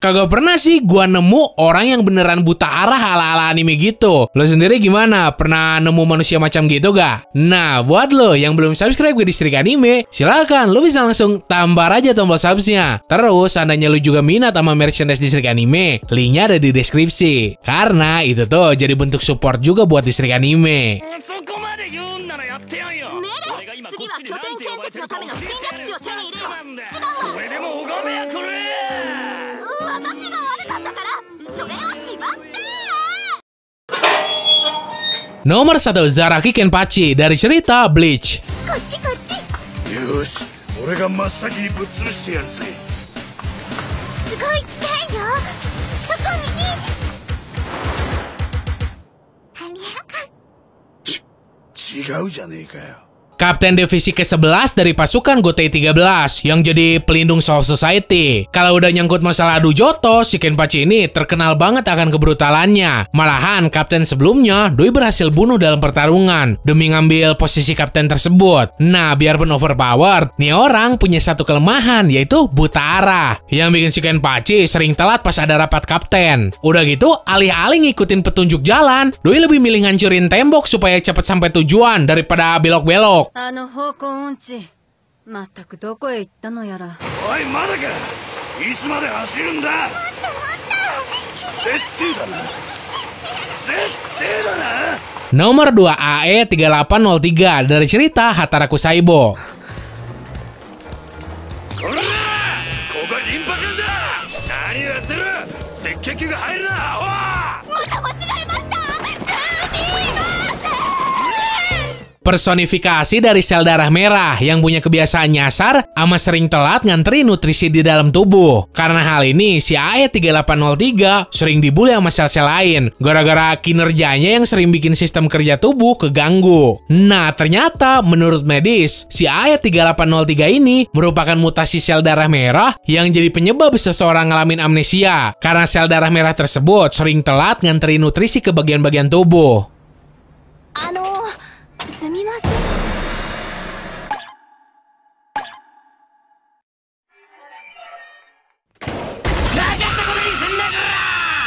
Kagak pernah sih gua nemu orang yang beneran buta arah ala-ala anime gitu. Lo sendiri gimana? Pernah nemu manusia macam gitu gak? Nah, buat lo yang belum subscribe ke Distrik Anime, silakan lo bisa langsung tampar aja tombol subsnya. Terus, seandainya lo juga minat sama merchandise Distrik Anime, linknya ada di deskripsi. Karena itu tuh jadi bentuk support juga buat Distrik Anime. Nomor 1, Zaraki Kenpachi dari cerita Bleach. Kapten divisi ke-11 dari pasukan Gotei 13 yang jadi pelindung Soul Society. Kalau udah nyangkut masalah adu joto, si Kenpachi ini terkenal banget akan kebrutalannya. Malahan kapten sebelumnya Doi berhasil bunuh dalam pertarungan demi ngambil posisi kapten tersebut. Nah, biarpun overpowered, nih orang punya satu kelemahan, yaitu buta arah, yang bikin si Kenpachi sering telat pas ada rapat kapten. Udah gitu, alih-alih ngikutin petunjuk jalan, Doi lebih milih ngancurin tembok supaya cepat sampai tujuan daripada belok-belok. Nomor 2, AE 3803 dari cerita Hataraku Saibo. Personifikasi dari sel darah merah yang punya kebiasaan nyasar sama sering telat ngantri nutrisi di dalam tubuh. Karena hal ini, si AE3803 sering dibully sama sel-sel lain gara-gara kinerjanya yang sering bikin sistem kerja tubuh keganggu. Nah, ternyata menurut medis, si AE3803 ini merupakan mutasi sel darah merah yang jadi penyebab seseorang ngalamin amnesia. Karena sel darah merah tersebut sering telat ngantri nutrisi ke bagian-bagian tubuh.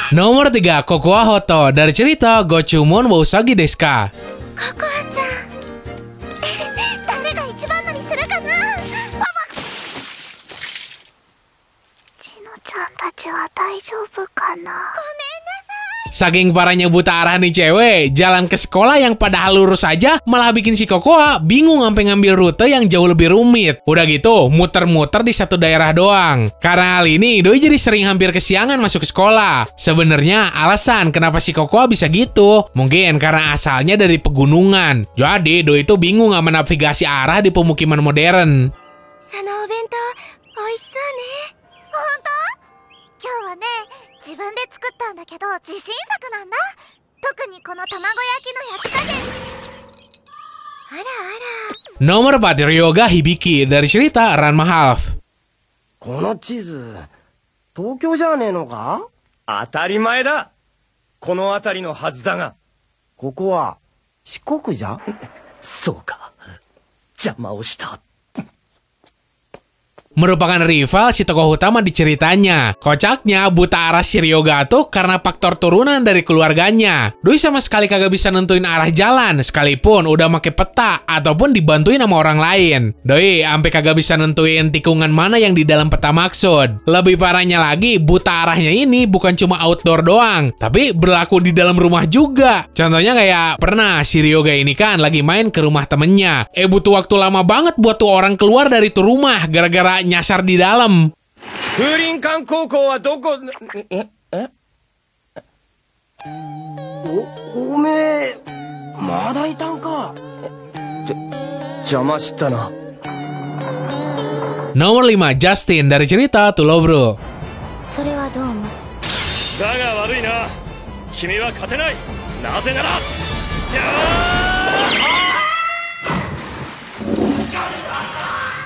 Nomor 3, Kokoa Hoto dari cerita Gochumon wa Usagi desu ka? Kokoa-chan,誰が一番乗りするかな? ちのちゃんたちは大丈夫かな? Saking parahnya buta arah nih cewek, jalan ke sekolah yang padahal lurus aja malah bikin si Kokoa bingung sampai ngambil rute yang jauh lebih rumit. Udah gitu, muter-muter di satu daerah doang. Karena hal ini, Doi jadi sering hampir kesiangan masuk sekolah. Sebenarnya alasan kenapa si Kokoa bisa gitu, mungkin karena asalnya dari pegunungan. Jadi Doi itu bingung sama navigasi arah di pemukiman modern. Nomor 4, Ryoga Hibiki dari cerita Ranma Half. この地図、東京じゃねえのか? 当たり前だ。この辺りのはずだが。ここは四国じゃ? そうか。邪魔をした。 Merupakan rival si tokoh utama di ceritanya. Kocaknya, buta arah si Ryoga tuh karena faktor turunan dari keluarganya. Doi sama sekali kagak bisa nentuin arah jalan, sekalipun udah make peta ataupun dibantuin sama orang lain. Doi sampai kagak bisa nentuin tikungan mana yang di dalam peta maksud. Lebih parahnya lagi, buta arahnya ini bukan cuma outdoor doang, tapi berlaku di dalam rumah juga. Contohnya kayak pernah si Ryoga ini kan lagi main ke rumah temennya. Butuh waktu lama banget buat tuh orang keluar dari tuh rumah gara-gara nyasar di dalam. Furinkan Koukou wa doko? Ome, mada itan ka? Jama shita na. Nomor 5, Justin dari cerita To Love Ru. それはどうも。だが悪いな。君は勝てない。なぜなら。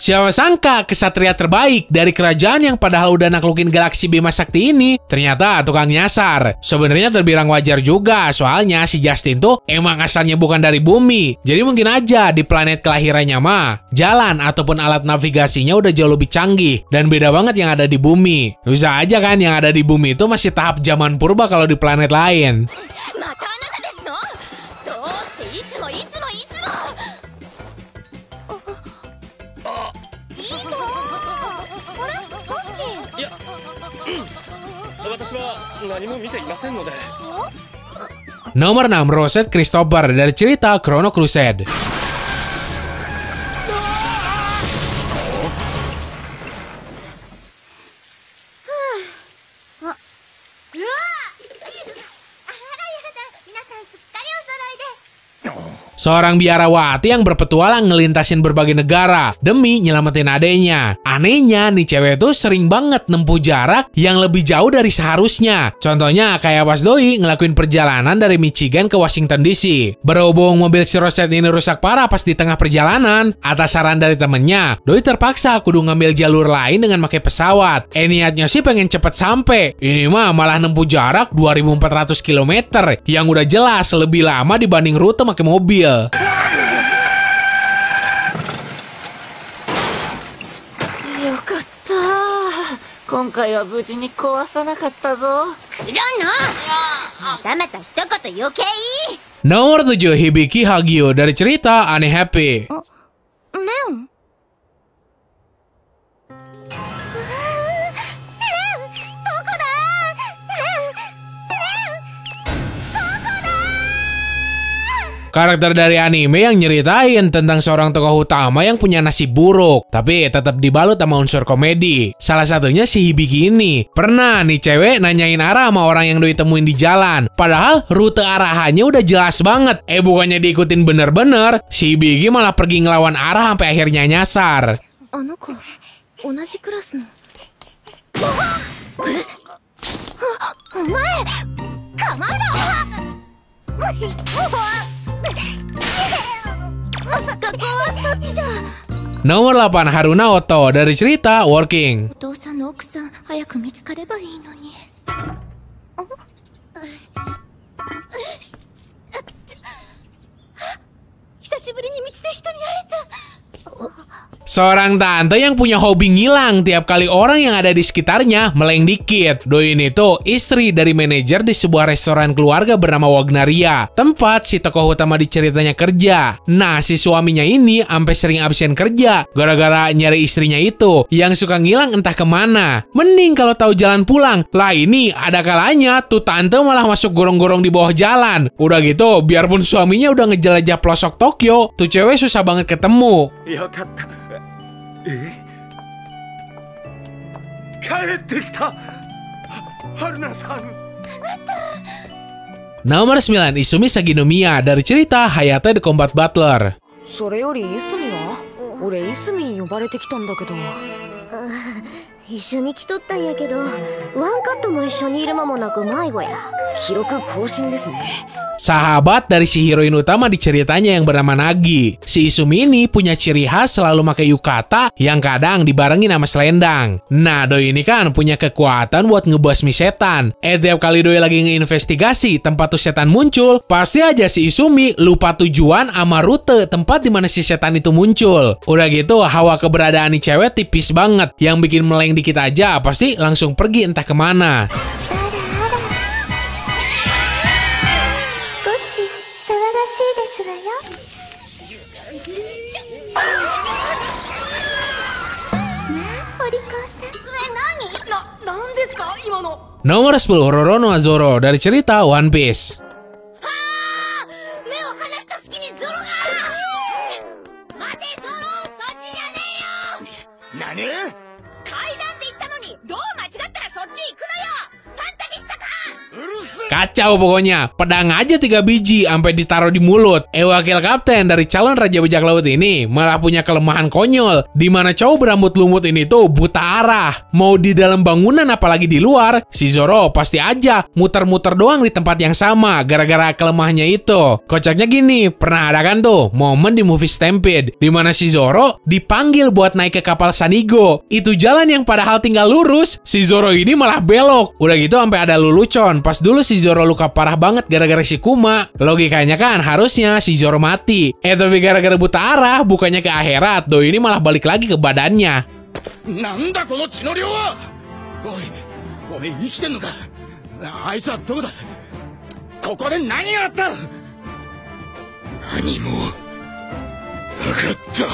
Siapa sangka kesatria terbaik dari kerajaan yang padahal udah naklukin galaksi Bima Sakti ini ternyata tukang nyasar. Sebenarnya terbilang wajar juga, soalnya si Justin tuh emang asalnya bukan dari bumi. Jadi mungkin aja di planet kelahirannya mah jalan ataupun alat navigasinya udah jauh lebih canggih dan beda banget yang ada di bumi. Bisa aja kan yang ada di bumi itu masih tahap zaman purba kalau di planet lain. Nomor 6, Rosette Christopher dari cerita Chrono Crusade. Seorang biarawati yang berpetualang ngelintasin berbagai negara demi nyelamatin adenya. Anehnya nih cewek tuh sering banget nempuh jarak yang lebih jauh dari seharusnya. Contohnya kayak pas Doi ngelakuin perjalanan dari Michigan ke Washington DC. Berhubung mobil si Rosette ini rusak parah pas di tengah perjalanan, atas saran dari temennya, Doi terpaksa kudu ngambil jalur lain dengan pakai pesawat. Niatnya sih pengen cepet sampai. Ini mah malah nempuh jarak 2.400 km yang udah jelas lebih lama dibanding rute pakai mobil. Nomor 7, Hibiki Hagio dari cerita Anne Happy. Karakter dari anime yang nyeritain tentang seorang tokoh utama yang punya nasib buruk, tapi tetap dibalut sama unsur komedi. Salah satunya si Hibiki ini. Pernah nih cewek nanyain arah sama orang yang Doi temuin di jalan. Padahal rute arahannya udah jelas banget. Bukannya diikutin bener-bener, si Hibiki malah pergi ngelawan arah sampai akhirnya nyasar. Nomor 8, Haruna Oto dari cerita Working. Seorang tante yang punya hobi ngilang tiap kali orang yang ada di sekitarnya meleng dikit. Doi ini tuh istri dari manajer di sebuah restoran keluarga bernama Wagnaria, tempat si tokoh utama di ceritanya kerja. Nah, si suaminya ini sampai sering absen kerja gara-gara nyari istrinya itu yang suka ngilang entah kemana. Mending kalau tahu jalan pulang. Lah ini ada kalanya tuh tante malah masuk gorong-gorong di bawah jalan. Udah gitu, biarpun suaminya udah ngejelajah pelosok Tokyo, tuh cewek susah banget ketemu. Nomor 9, Izumi Saginomiya dari cerita Hayate the Combat Butler. Sahabat dari si heroin utama di ceritanya yang bernama Nagi. Si Izumi ini punya ciri khas selalu pakai yukata yang kadang dibarengin sama selendang. Nah, Doi ini kan punya kekuatan buat ngebasmi setan. Tiap kali Doi lagi ngeinvestigasi tempat tuh setan muncul, pasti aja si Izumi lupa tujuan sama rute tempat dimana si setan itu muncul. Udah gitu, hawa keberadaan nih cewek tipis banget. Yang bikin meleng dikit aja pasti langsung pergi entah kemana. Nomor 10, Roronoa Zoro dari cerita One Piece. Kacau pokoknya. Pedang aja 3 biji sampai ditaruh di mulut. Wakil kapten dari calon Raja Bajak Laut ini malah punya kelemahan konyol, di mana cowok berambut lumut ini tuh buta arah. Mau di dalam bangunan apalagi di luar, si Zoro pasti aja muter-muter doang di tempat yang sama gara-gara kelemahannya itu. Kocaknya gini, pernah ada kan tuh momen di movie Stampede di mana si Zoro dipanggil buat naik ke kapal Sanigo. Itu jalan yang padahal tinggal lurus, si Zoro ini malah belok. Udah gitu sampai ada lelucon pas dulu si Zoro luka parah banget gara-gara si Kuma. Logikanya kan harusnya si Zoro mati. Tapi gara-gara buta arah, bukannya ke akhirat, doi ini malah balik lagi ke badannya. Nanda kono chinoryo wa? Oi, ome ikiten no ka? Aitsu wa doko da? Koko de nani ga atta? Nani mo wakatta.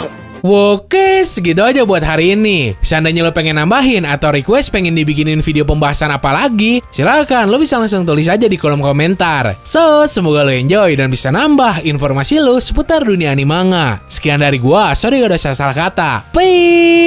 Oke, segitu aja buat hari ini. Seandainya lo pengen nambahin atau request pengen dibikinin video pembahasan apa lagi, silakan lo bisa langsung tulis aja di kolom komentar. So, semoga lo enjoy dan bisa nambah informasi lo seputar dunia anime manga. Sekian dari gua, sorry kalau ada salah kata. Bye!